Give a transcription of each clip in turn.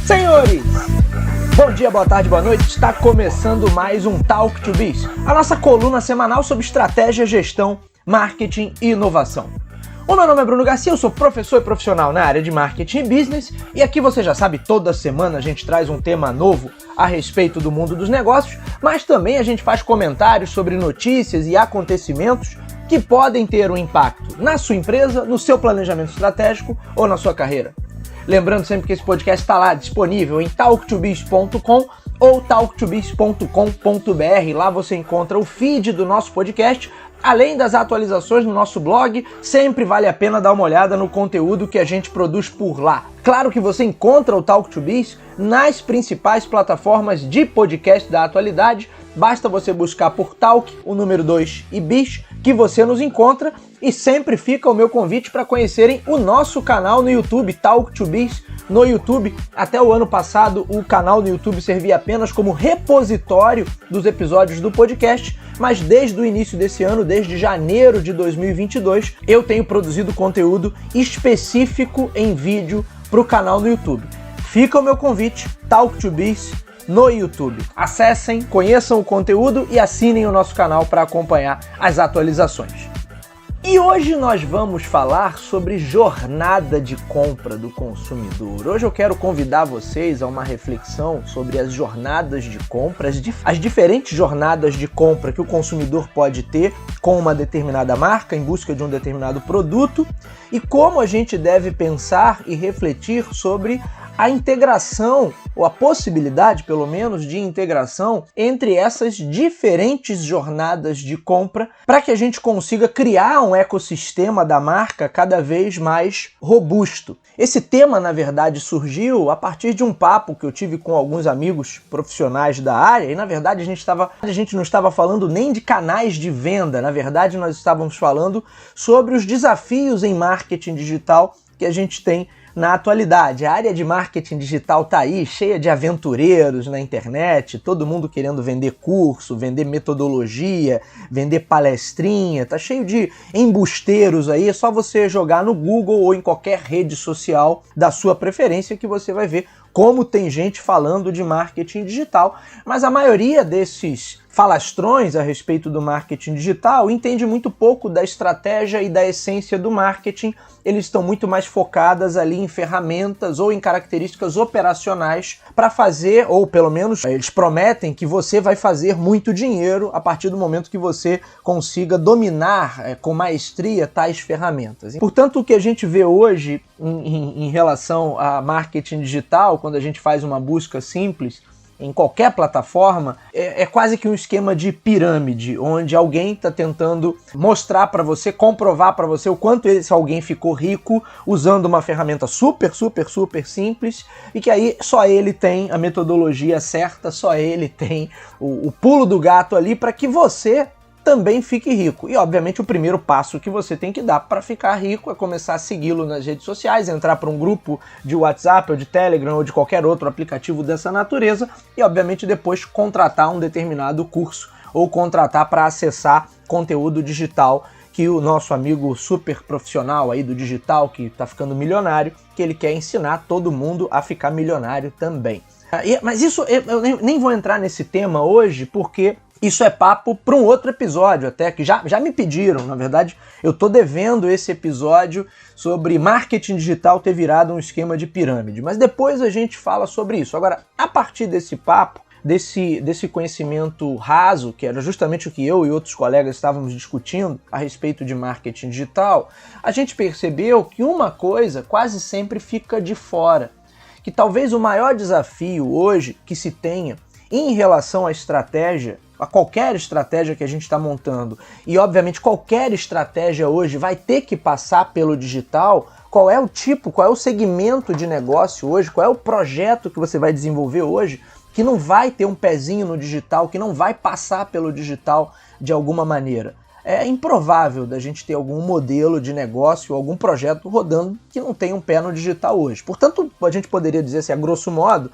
Senhores, bom dia, boa tarde, boa noite. Está começando mais um Talk to Biz, a nossa coluna semanal sobre estratégia, gestão, marketing e inovação. O meu nome é Bruno Garcia, eu sou professor e profissional na área de marketing e business, e aqui você já sabe, toda semana a gente traz um tema novo a respeito do mundo dos negócios, mas também a gente faz comentários sobre notícias e acontecimentos que podem ter um impacto na sua empresa, no seu planejamento estratégico ou na sua carreira. Lembrando sempre que esse podcast está lá disponível em talktobiz.com ou talktobiz.com.br. Lá você encontra o feed do nosso podcast, além das atualizações no nosso blog. Sempre vale a pena dar uma olhada no conteúdo que a gente produz por lá. Claro que você encontra o Talk to Biz nas principais plataformas de podcast da atualidade. Basta você buscar por Talk, o número 2 e Biz, que você nos encontra. E sempre fica o meu convite para conhecerem o nosso canal no YouTube, Talk to Biz, no YouTube. Até o ano passado, o canal no YouTube servia apenas como repositório dos episódios do podcast, mas desde o início desse ano, desde janeiro de 2022, eu tenho produzido conteúdo específico em vídeo para o canal no YouTube. Fica o meu convite, Talk to Biz, no YouTube. Acessem, conheçam o conteúdo e assinem o nosso canal para acompanhar as atualizações. E hoje nós vamos falar sobre jornada de compra do consumidor. Hoje eu quero convidar vocês a uma reflexão sobre as jornadas de compra, as diferentes jornadas de compra que o consumidor pode ter com uma determinada marca em busca de um determinado produto e como a gente deve pensar e refletir sobre a integração, ou a possibilidade, pelo menos, de integração entre essas diferentes jornadas de compra para que a gente consiga criar um ecossistema da marca cada vez mais robusto. Esse tema, na verdade, surgiu a partir de um papo que eu tive com alguns amigos profissionais da área e, na verdade, a gente não estava falando nem de canais de venda, na verdade, nós estávamos falando sobre os desafios em marketing digital que a gente tem na atualidade. A área de marketing digital tá aí, cheia de aventureiros na internet, todo mundo querendo vender curso, vender metodologia, vender palestrinha, tá cheio de embusteiros aí, é só você jogar no Google ou em qualquer rede social da sua preferência que você vai ver como tem gente falando de marketing digital, mas a maioria desses falastrões a respeito do marketing digital entende muito pouco da estratégia e da essência do marketing. Eles estão muito mais focadas ali em ferramentas ou em características operacionais para fazer, ou pelo menos eles prometem que você vai fazer muito dinheiro a partir do momento que você consiga dominar com maestria tais ferramentas. Portanto, o que a gente vê hoje em relação a marketing digital, quando a gente faz uma busca simples, em qualquer plataforma, é quase que um esquema de pirâmide, onde alguém está tentando mostrar para você, comprovar para você o quanto esse alguém ficou rico usando uma ferramenta super simples e que aí só ele tem a metodologia certa, só ele tem o pulo do gato ali para que você também fique rico. E, obviamente, o primeiro passo que você tem que dar para ficar rico é começar a segui-lo nas redes sociais, entrar para um grupo de WhatsApp ou de Telegram ou de qualquer outro aplicativo dessa natureza e, obviamente, depois contratar um determinado curso ou contratar para acessar conteúdo digital que o nosso amigo super profissional aí do digital, que está ficando milionário, que ele quer ensinar todo mundo a ficar milionário também. Mas isso, eu nem vou entrar nesse tema hoje, porque isso é papo para um outro episódio até, que já me pediram, na verdade, eu tô devendo esse episódio sobre marketing digital ter virado um esquema de pirâmide, mas depois a gente fala sobre isso. Agora, a partir desse papo, desse conhecimento raso, que era justamente o que eu e outros colegas estávamos discutindo a respeito de marketing digital, a gente percebeu que uma coisa quase sempre fica de fora, que talvez o maior desafio hoje que se tenha em relação à estratégia, a qualquer estratégia que a gente está montando, e obviamente qualquer estratégia hoje vai ter que passar pelo digital, qual é o tipo, qual é o segmento de negócio hoje, qual é o projeto que você vai desenvolver hoje, que não vai ter um pezinho no digital, que não vai passar pelo digital de alguma maneira. é improvável da gente ter algum modelo de negócio, algum projeto rodando que não tenha um pé no digital hoje. Portanto, a gente poderia dizer assim, a grosso modo,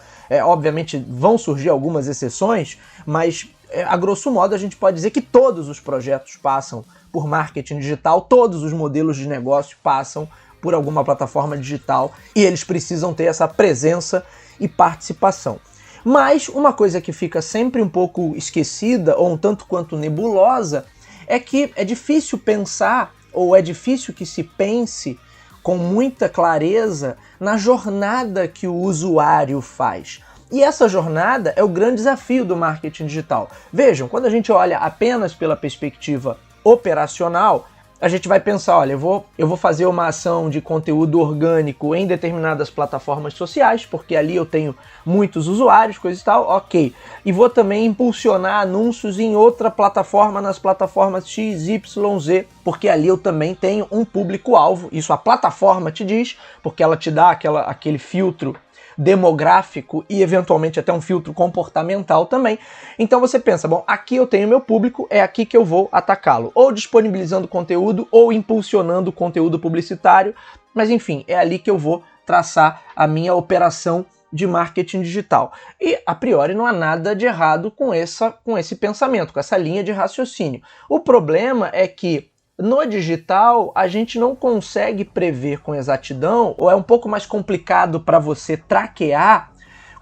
obviamente vão surgir algumas exceções, mas a grosso modo a gente pode dizer que todos os projetos passam por marketing digital, todos os modelos de negócio passam por alguma plataforma digital e eles precisam ter essa presença e participação. Mas uma coisa que fica sempre um pouco esquecida ou um tanto quanto nebulosa é que é difícil pensar, ou é difícil que se pense com muita clareza na jornada que o usuário faz. E essa jornada é o grande desafio do marketing digital. Vejam, quando a gente olha apenas pela perspectiva operacional, a gente vai pensar, olha, eu vou fazer uma ação de conteúdo orgânico em determinadas plataformas sociais, porque ali eu tenho muitos usuários, coisa e tal, ok. E vou também impulsionar anúncios em outra plataforma, nas plataformas X, Y, Z, porque ali eu também tenho um público-alvo. Isso a plataforma te diz, porque ela te dá aquele filtro demográfico e eventualmente até um filtro comportamental também. Então você pensa, bom, aqui eu tenho meu público, é aqui que eu vou atacá-lo, ou disponibilizando conteúdo ou impulsionando conteúdo publicitário, mas enfim, é ali que eu vou traçar a minha operação de marketing digital. E a priori não há nada de errado com esse pensamento, com essa linha de raciocínio. O problema é que no digital, a gente não consegue prever com exatidão, ou é um pouco mais complicado para você traquear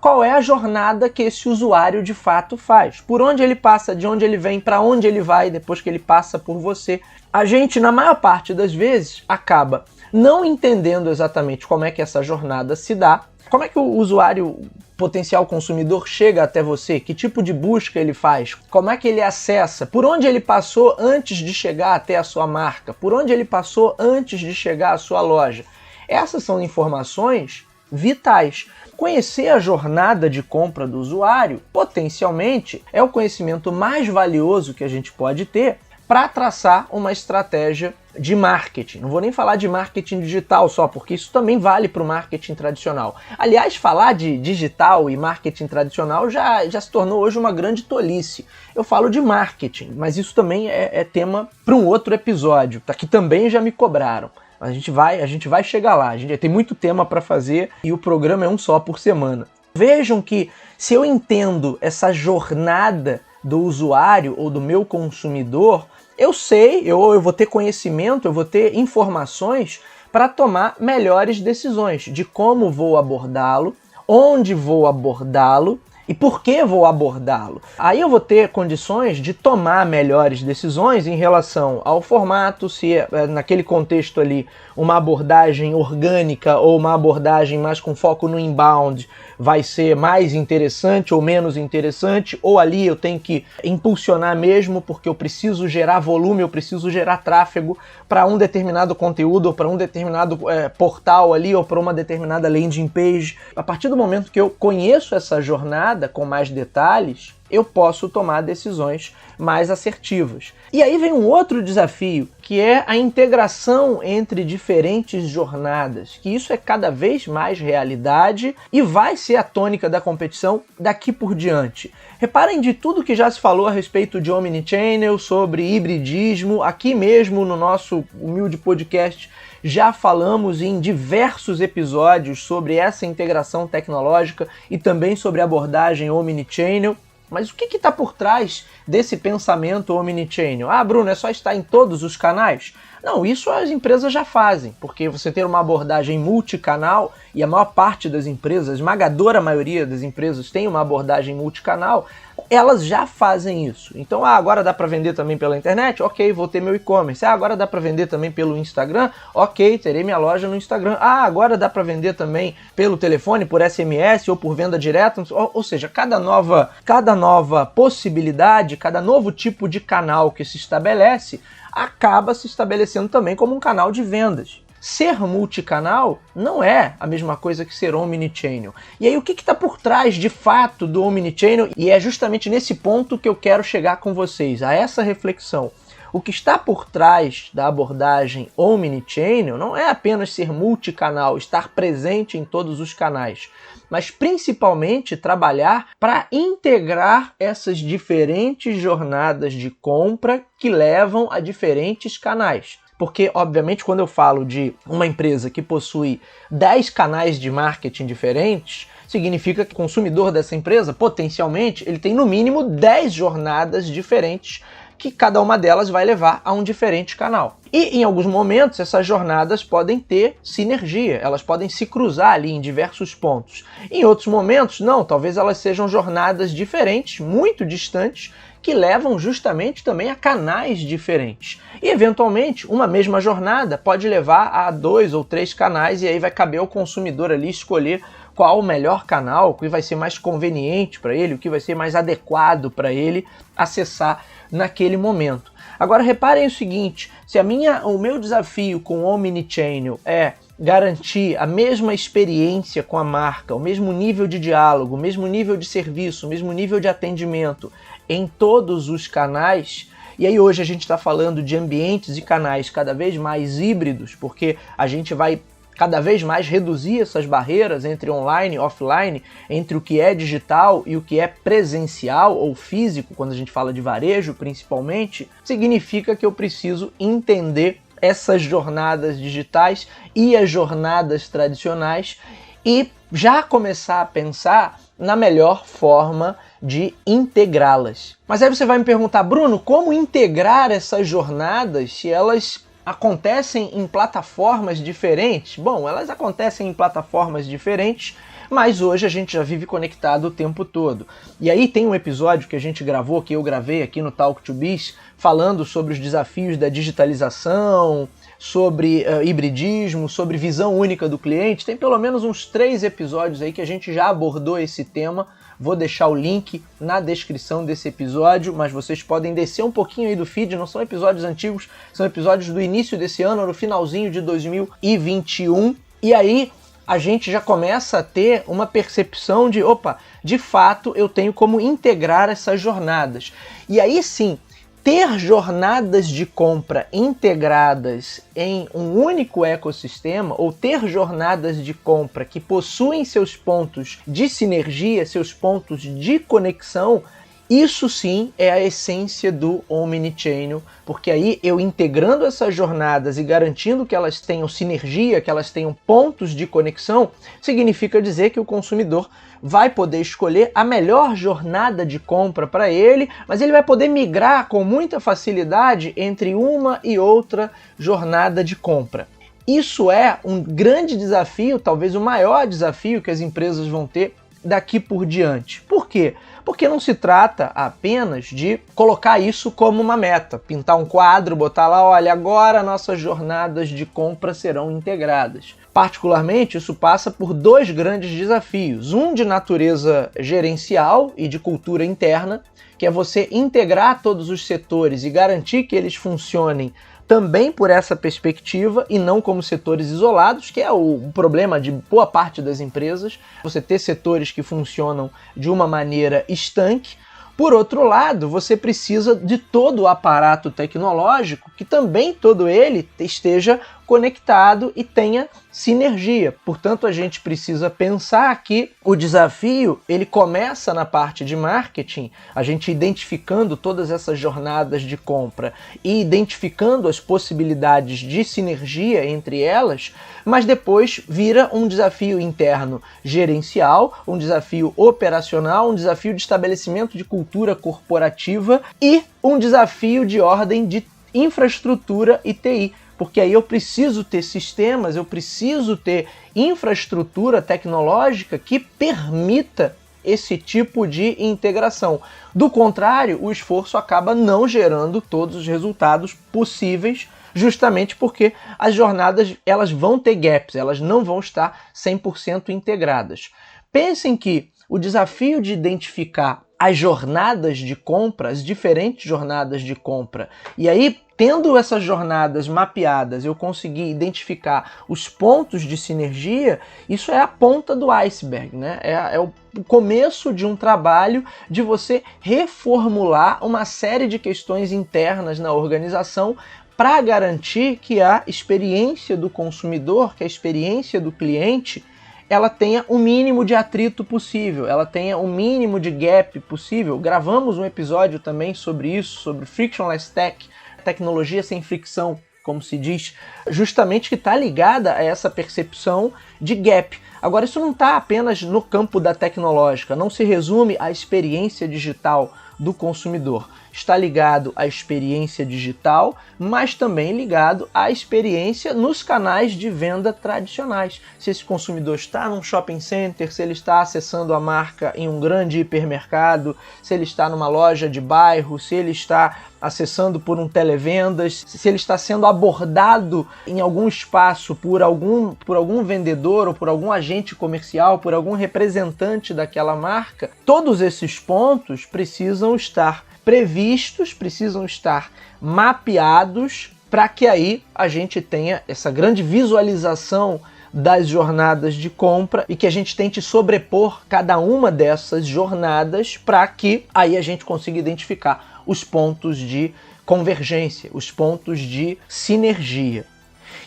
qual é a jornada que esse usuário de fato faz. Por onde ele passa, de onde ele vem, para onde ele vai depois que ele passa por você. A gente, na maior parte das vezes, acaba não entendendo exatamente como é que essa jornada se dá, como é que o usuário, potencial consumidor, chega até você, que tipo de busca ele faz, como é que ele acessa, por onde ele passou antes de chegar até a sua marca, por onde ele passou antes de chegar à sua loja. Essas são informações vitais. Conhecer a jornada de compra do usuário, potencialmente, é o conhecimento mais valioso que a gente pode ter para traçar uma estratégia de marketing. Não vou nem falar de marketing digital só, porque isso também vale para o marketing tradicional. Aliás, falar de digital e marketing tradicional já se tornou hoje uma grande tolice. Eu falo de marketing, mas isso também é tema para um outro episódio, que também já me cobraram. A gente vai chegar lá, a gente tem muito tema para fazer e o programa é um só por semana. Vejam que se eu entendo essa jornada do usuário ou do meu consumidor, eu sei, eu vou ter conhecimento, eu vou ter informações para tomar melhores decisões de como vou abordá-lo, onde vou abordá-lo e por que vou abordá-lo. Aí eu vou ter condições de tomar melhores decisões em relação ao formato, se é naquele contexto ali uma abordagem orgânica ou uma abordagem mais com foco no inbound vai ser mais interessante ou menos interessante, ou ali eu tenho que impulsionar mesmo porque eu preciso gerar volume, eu preciso gerar tráfego para um determinado conteúdo ou para um determinado portal ali ou para uma determinada landing page. A partir do momento que eu conheço essa jornada com mais detalhes, eu posso tomar decisões mais assertivas. E aí vem um outro desafio, que é a integração entre diferentes jornadas, que isso é cada vez mais realidade e vai ser a tônica da competição daqui por diante. Reparem de tudo que já se falou a respeito de omnichannel, sobre hibridismo, aqui mesmo no nosso humilde podcast já falamos em diversos episódios sobre essa integração tecnológica e também sobre a abordagem omnichannel. Mas o que está por trás desse pensamento omnichannel? Ah, Bruno, é só estar em todos os canais? Não, isso as empresas já fazem, porque você ter uma abordagem multicanal, e a maior parte das empresas, a esmagadora maioria das empresas tem uma abordagem multicanal, elas já fazem isso. Então, agora dá para vender também pela internet? Ok, vou ter meu e-commerce. Agora dá para vender também pelo Instagram? Ok, terei minha loja no Instagram. Agora dá para vender também pelo telefone, por SMS ou por venda direta? Ou seja, cada nova possibilidade, cada novo tipo de canal que se estabelece, acaba se estabelecendo também como um canal de vendas. Ser multicanal não é a mesma coisa que ser omnichannel. E aí o que está por trás de fato do omnichannel? E é justamente nesse ponto que eu quero chegar com vocês, a essa reflexão. o que está por trás da abordagem omnichannel não é apenas ser multicanal, estar presente em todos os canais, mas principalmente trabalhar para integrar essas diferentes jornadas de compra que levam a diferentes canais. Porque, obviamente, quando eu falo de uma empresa que possui 10 canais de marketing diferentes, significa que o consumidor dessa empresa, potencialmente, ele tem no mínimo 10 jornadas diferentes, que cada uma delas vai levar a um diferente canal. E em alguns momentos essas jornadas podem ter sinergia, elas podem se cruzar ali em diversos pontos. Em outros momentos, não, talvez elas sejam jornadas diferentes, muito distantes, que levam justamente também a canais diferentes. E eventualmente, uma mesma jornada pode levar a 2 ou 3 canais, e aí vai caber ao consumidor ali escolher qual o melhor canal, o que vai ser mais conveniente para ele, o que vai ser mais adequado para ele acessar naquele momento. Agora reparem o seguinte, se o meu desafio com o Omnichannel é garantir a mesma experiência com a marca, o mesmo nível de diálogo, o mesmo nível de serviço, o mesmo nível de atendimento em todos os canais, e aí hoje a gente está falando de ambientes e canais cada vez mais híbridos, porque a gente vai cada vez mais reduzir essas barreiras entre online e offline, entre o que é digital e o que é presencial ou físico, quando a gente fala de varejo principalmente, significa que eu preciso entender essas jornadas digitais e as jornadas tradicionais e já começar a pensar na melhor forma de integrá-las. Mas aí você vai me perguntar, Bruno, como integrar essas jornadas se elas acontecem em plataformas diferentes? Bom, elas acontecem em plataformas diferentes, mas hoje a gente já vive conectado o tempo todo. E aí tem um episódio que a gente gravou, que eu gravei aqui no Talk to Biz, falando sobre os desafios da digitalização, sobre hibridismo, sobre visão única do cliente. Tem pelo menos uns 3 episódios aí que a gente já abordou esse tema. Vou deixar o link na descrição desse episódio, mas vocês podem descer um pouquinho aí do feed, não são episódios antigos, são episódios do início desse ano, no finalzinho de 2021, e aí a gente já começa a ter uma percepção de, opa, de fato eu tenho como integrar essas jornadas. E aí sim, ter jornadas de compra integradas em um único ecossistema, ou ter jornadas de compra que possuem seus pontos de sinergia, seus pontos de conexão, isso sim é a essência do Omnichannel, porque aí eu integrando essas jornadas e garantindo que elas tenham sinergia, que elas tenham pontos de conexão, significa dizer que o consumidor vai poder escolher a melhor jornada de compra para ele, mas ele vai poder migrar com muita facilidade entre uma e outra jornada de compra. Isso é um grande desafio, talvez o maior desafio que as empresas vão ter daqui por diante. Por quê? Porque não se trata apenas de colocar isso como uma meta, pintar um quadro, botar lá, olha, agora nossas jornadas de compra serão integradas. Particularmente, isso passa por 2 grandes desafios. Um de natureza gerencial e de cultura interna, que é você integrar todos os setores e garantir que eles funcionem também por essa perspectiva e não como setores isolados, que é o problema de boa parte das empresas, você ter setores que funcionam de uma maneira estanque. Por outro lado, você precisa de todo o aparato tecnológico que também todo ele esteja conectado e tenha sinergia. Portanto, a gente precisa pensar que o desafio ele começa na parte de marketing, a gente identificando todas essas jornadas de compra e identificando as possibilidades de sinergia entre elas, mas depois vira um desafio interno gerencial, um desafio operacional, um desafio de estabelecimento de cultura corporativa e um desafio de ordem de infraestrutura e TI. Porque aí eu preciso ter sistemas, eu preciso ter infraestrutura tecnológica que permita esse tipo de integração. Do contrário, o esforço acaba não gerando todos os resultados possíveis, justamente porque as jornadas elas vão ter gaps, elas não vão estar 100% integradas. Pensem que o desafio de identificar as jornadas de compra, as diferentes jornadas de compra, e aí tendo essas jornadas mapeadas, eu conseguir identificar os pontos de sinergia, isso é a ponta do iceberg, né? É o começo de um trabalho de você reformular uma série de questões internas na organização para garantir que a experiência do consumidor, que a experiência do cliente, ela tenha o mínimo de atrito possível, ela tenha o mínimo de gap possível. Gravamos um episódio também sobre isso, sobre Frictionless Tech, tecnologia sem fricção, como se diz, justamente que está ligada a essa percepção de gap. Agora, isso não está apenas no campo da tecnológica, não se resume à experiência digital do consumidor. Está ligado à experiência digital, mas também ligado à experiência nos canais de venda tradicionais. Se esse consumidor está num shopping center, se ele está acessando a marca em um grande hipermercado, se ele está numa loja de bairro, se ele está acessando por um televendas, se ele está sendo abordado em algum espaço por algum vendedor ou por algum agente comercial, por algum representante daquela marca, todos esses pontos precisam estar previstos, precisam estar mapeados para que aí a gente tenha essa grande visualização das jornadas de compra e que a gente tente sobrepor cada uma dessas jornadas para que aí a gente consiga identificar os pontos de convergência, os pontos de sinergia.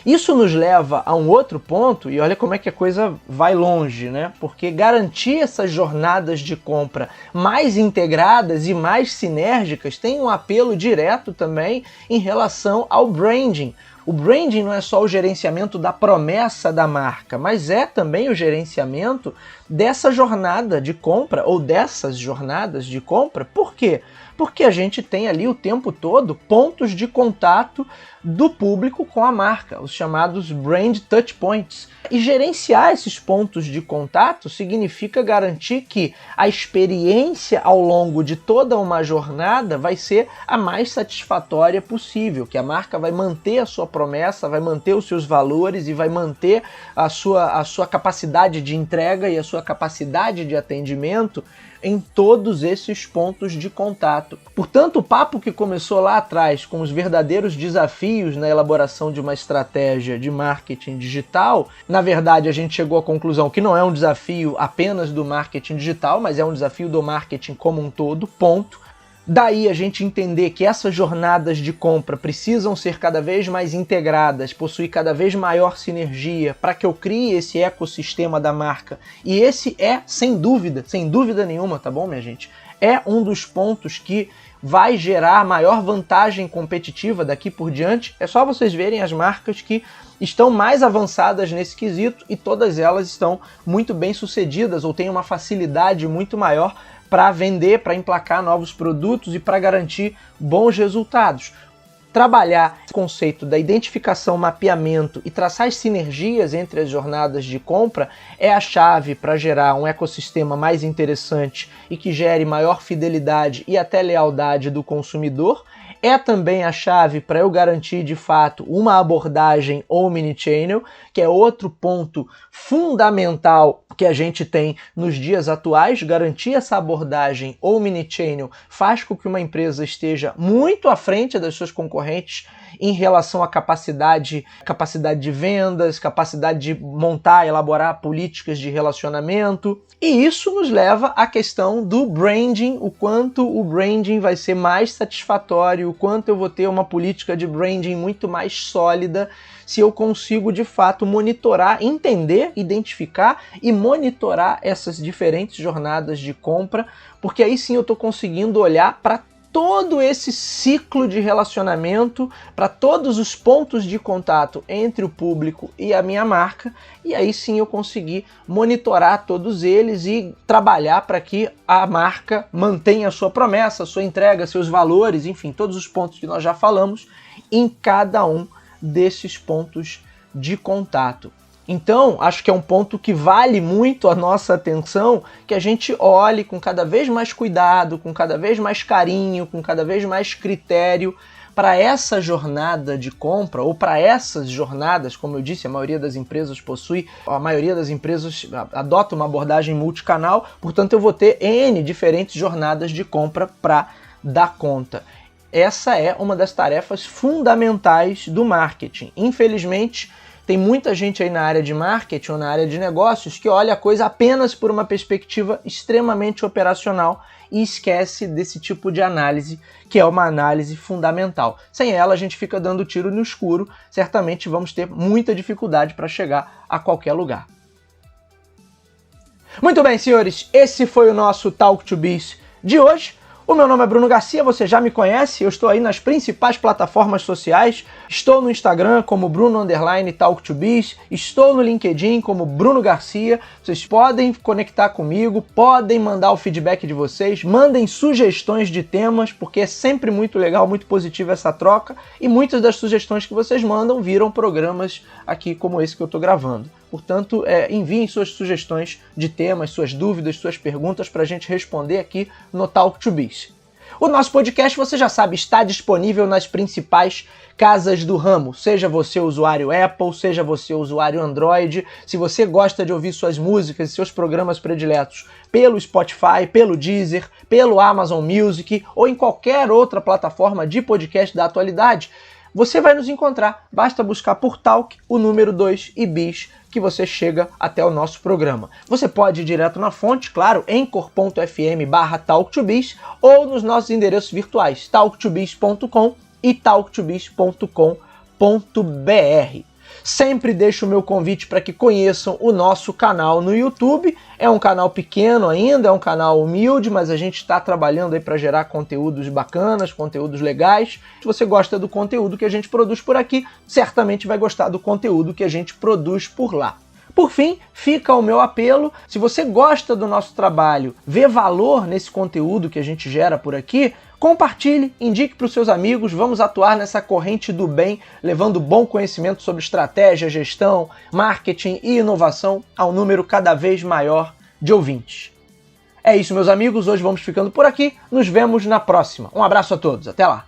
Isso nos leva a um outro ponto, e olha como é que a coisa vai longe, né? Porque garantir essas jornadas de compra mais integradas e mais sinérgicas tem um apelo direto também em relação ao branding. O branding não é só o gerenciamento da promessa da marca, mas é também o gerenciamento dessa jornada de compra ou dessas jornadas de compra. Por quê? Porque a gente tem ali o tempo todo pontos de contato do público com a marca, os chamados brand touch points. E gerenciar esses pontos de contato significa garantir que a experiência ao longo de toda uma jornada vai ser a mais satisfatória possível, que a marca vai manter a sua promessa, vai manter os seus valores e vai manter a sua capacidade de entrega e a sua capacidade de atendimento em todos esses pontos de contato. Portanto, o papo que começou lá atrás com os verdadeiros desafios na elaboração de uma estratégia de marketing digital, na verdade a gente chegou à conclusão que não é um desafio apenas do marketing digital, mas é um desafio do marketing como um todo, ponto. Daí a gente entender que essas jornadas de compra precisam ser cada vez mais integradas, possuir cada vez maior sinergia para que eu crie esse ecossistema da marca. E esse é, sem dúvida nenhuma, tá bom, minha gente? É um dos pontos que vai gerar maior vantagem competitiva daqui por diante. É só vocês verem as marcas que estão mais avançadas nesse quesito e todas elas estão muito bem sucedidas ou têm uma facilidade muito maior para vender, para emplacar novos produtos e para garantir bons resultados. Trabalhar esse conceito da identificação, mapeamento e traçar as sinergias entre as jornadas de compra é a chave para gerar um ecossistema mais interessante e que gere maior fidelidade e até lealdade do consumidor. É também a chave para eu garantir de fato uma abordagem omnichannel, que é outro ponto fundamental que a gente tem nos dias atuais. Garantir essa abordagem omnichannel faz com que uma empresa esteja muito à frente das suas concorrentes em relação à capacidade de vendas, capacidade de montar, elaborar políticas de relacionamento. E isso nos leva à questão do branding, o quanto o branding vai ser mais satisfatório, o quanto eu vou ter uma política de branding muito mais sólida se eu consigo de fato monitorar, entender, identificar e monitorar essas diferentes jornadas de compra, porque aí sim eu estou conseguindo olhar para todo esse ciclo de relacionamento, para todos os pontos de contato entre o público e a minha marca, e aí sim eu consegui monitorar todos eles e trabalhar para que a marca mantenha a sua promessa, a sua entrega, seus valores, enfim, todos os pontos que nós já falamos em cada um desses pontos de contato. Então, acho que é um ponto que vale muito a nossa atenção, que a gente olhe com cada vez mais cuidado, com cada vez mais carinho, com cada vez mais critério para essa jornada de compra, ou para essas jornadas, como eu disse, a maioria das empresas adota uma abordagem multicanal, portanto eu vou ter N diferentes jornadas de compra para dar conta. essa é uma das tarefas fundamentais do marketing. Infelizmente, tem muita gente aí na área de marketing ou na área de negócios que olha a coisa apenas por uma perspectiva extremamente operacional e esquece desse tipo de análise, que é uma análise fundamental. Sem ela, a gente fica dando tiro no escuro, certamente vamos ter muita dificuldade para chegar a qualquer lugar. Muito bem, senhores, esse foi o nosso Talk to Biz de hoje. O meu nome é Bruno Garcia, você já me conhece, eu estou aí nas principais plataformas sociais, estou no Instagram como Bruno_TalkToBiz, estou no LinkedIn como Bruno Garcia, vocês podem conectar comigo, podem mandar o feedback de vocês, mandem sugestões de temas, porque é sempre muito legal, muito positiva essa troca, e muitas das sugestões que vocês mandam viram programas aqui como esse que eu estou gravando. Portanto, enviem suas sugestões de temas, suas dúvidas, suas perguntas para a gente responder aqui no Talk to Biz. O nosso podcast, você já sabe, está disponível nas principais casas do ramo. Seja você usuário Apple, seja você usuário Android. Se você gosta de ouvir suas músicas e seus programas prediletos pelo Spotify, pelo Deezer, pelo Amazon Music ou em qualquer outra plataforma de podcast da atualidade, você vai nos encontrar. Basta buscar por Talk, o número 2 e Biz, que você chega até o nosso programa. Você pode ir direto na fonte, claro, anchor.fm/talktobiz ou nos nossos endereços virtuais, talktobiz.com e talktobiz.com.br. Sempre deixo o meu convite para que conheçam o nosso canal no YouTube. É um canal pequeno ainda, é um canal humilde, mas a gente está trabalhando aí para gerar conteúdos bacanas, conteúdos legais. Se você gosta do conteúdo que a gente produz por aqui, certamente vai gostar do conteúdo que a gente produz por lá. Por fim, fica o meu apelo, se você gosta do nosso trabalho, vê valor nesse conteúdo que a gente gera por aqui, compartilhe, indique para os seus amigos, vamos atuar nessa corrente do bem, levando bom conhecimento sobre estratégia, gestão, marketing e inovação a um número cada vez maior de ouvintes. É isso, meus amigos, hoje vamos ficando por aqui, nos vemos na próxima. Um abraço a todos, até lá!